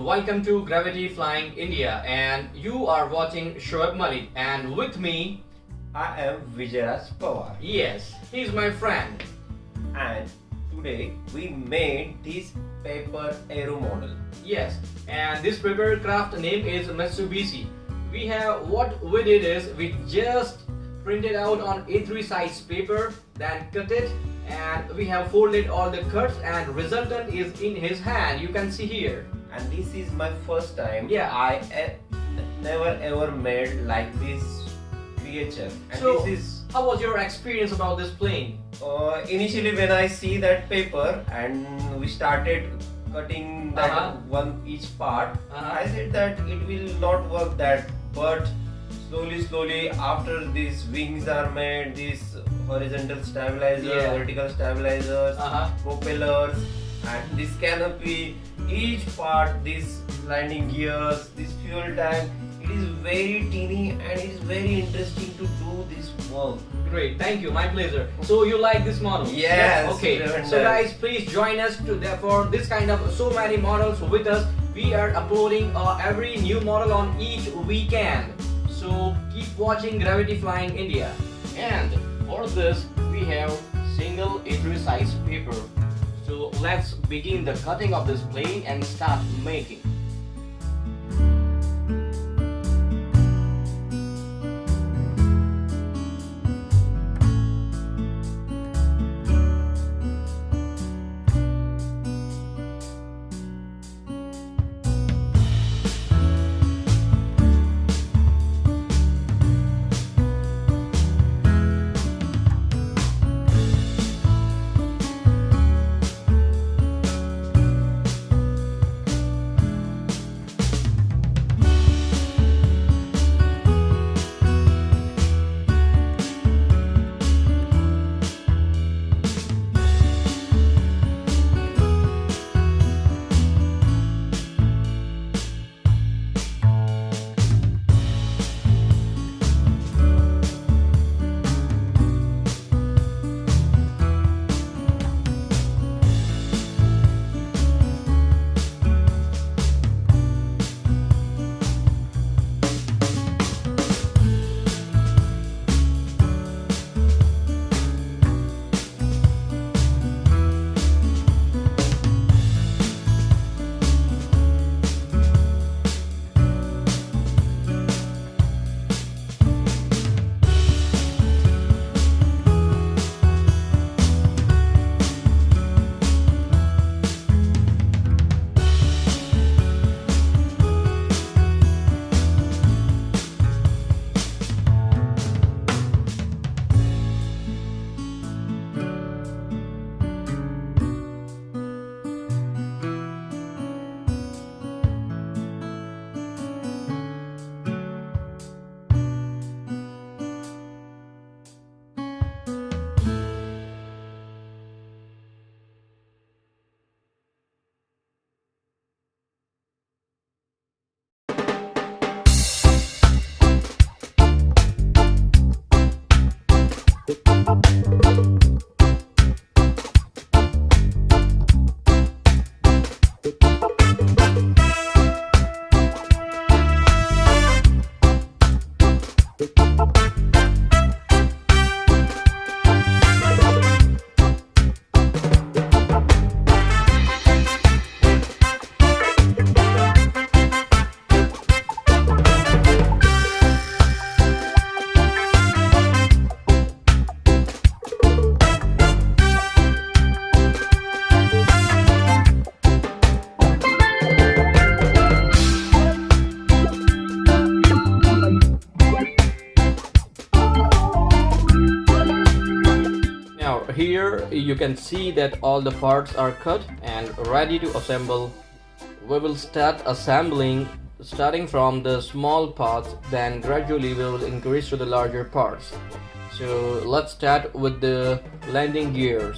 welcome to Gravity Flying India, and you are watching Shoaib Malik, and with me, I am Vijayaraj Pawar, yes, he's my friend. and today we made this paper Aero-Model. Yes, and this paper craft name is Mitsubishi. What we did is we just printed out on A3 size paper, then cut it, and we have folded all the cuts, and resultant is in his hand. You can see here. And this is my first time. Yeah. I never ever made like this creature. And So, this is how was your experience about this plane? initially when I see that paper and we started cutting that one each part, I said that it will not work that, but slowly after these wings are made, these horizontal stabilizers, vertical stabilizers, propellers, and this canopy, each part, this landing gears, this fuel tank, it is very teeny and it is very interesting to do this work. Great, thank you, my pleasure. So you like this model? Yes. Okay. Tremendous. So guys, please join us for this kind of so many models with us. We are uploading every new model on each weekend. So keep watching Gravity Flying India. And for this, we have single A3 size paper. So let's begin the cutting of this plane and start making. Here you can see that all the parts are cut and ready to assemble. We will start assembling starting from the small parts, then gradually we will increase to the larger parts. So let's start with the landing gears.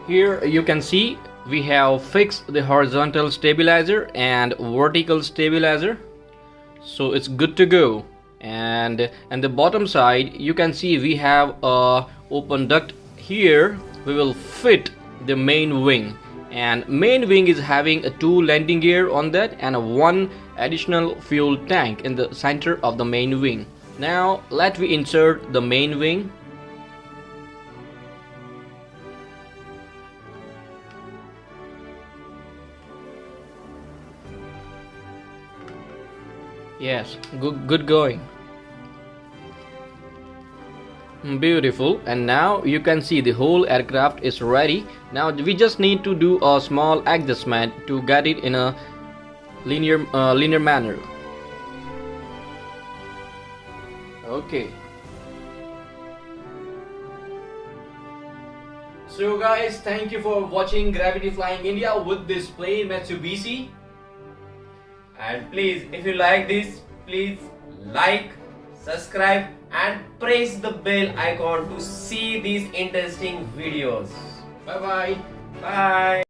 Here you can see we have fixed the horizontal stabilizer and vertical stabilizer, so it's good to go. And the bottom side you can see we have a open duct. Here we will fit the main wing, and main wing is having a 2 landing gear on that and a 1 additional fuel tank in the center of the main wing. Now let me insert the main wing. Yes, good going. Beautiful. And now you can see the whole aircraft is ready. Now we just need to do a small adjustment to get it in a linear manner. Okay. So guys, thank you for watching Gravity Flying India with this plane Mitsubishi. And please, if you like this, please like, subscribe and press the bell icon to see these interesting videos. Bye bye. Bye.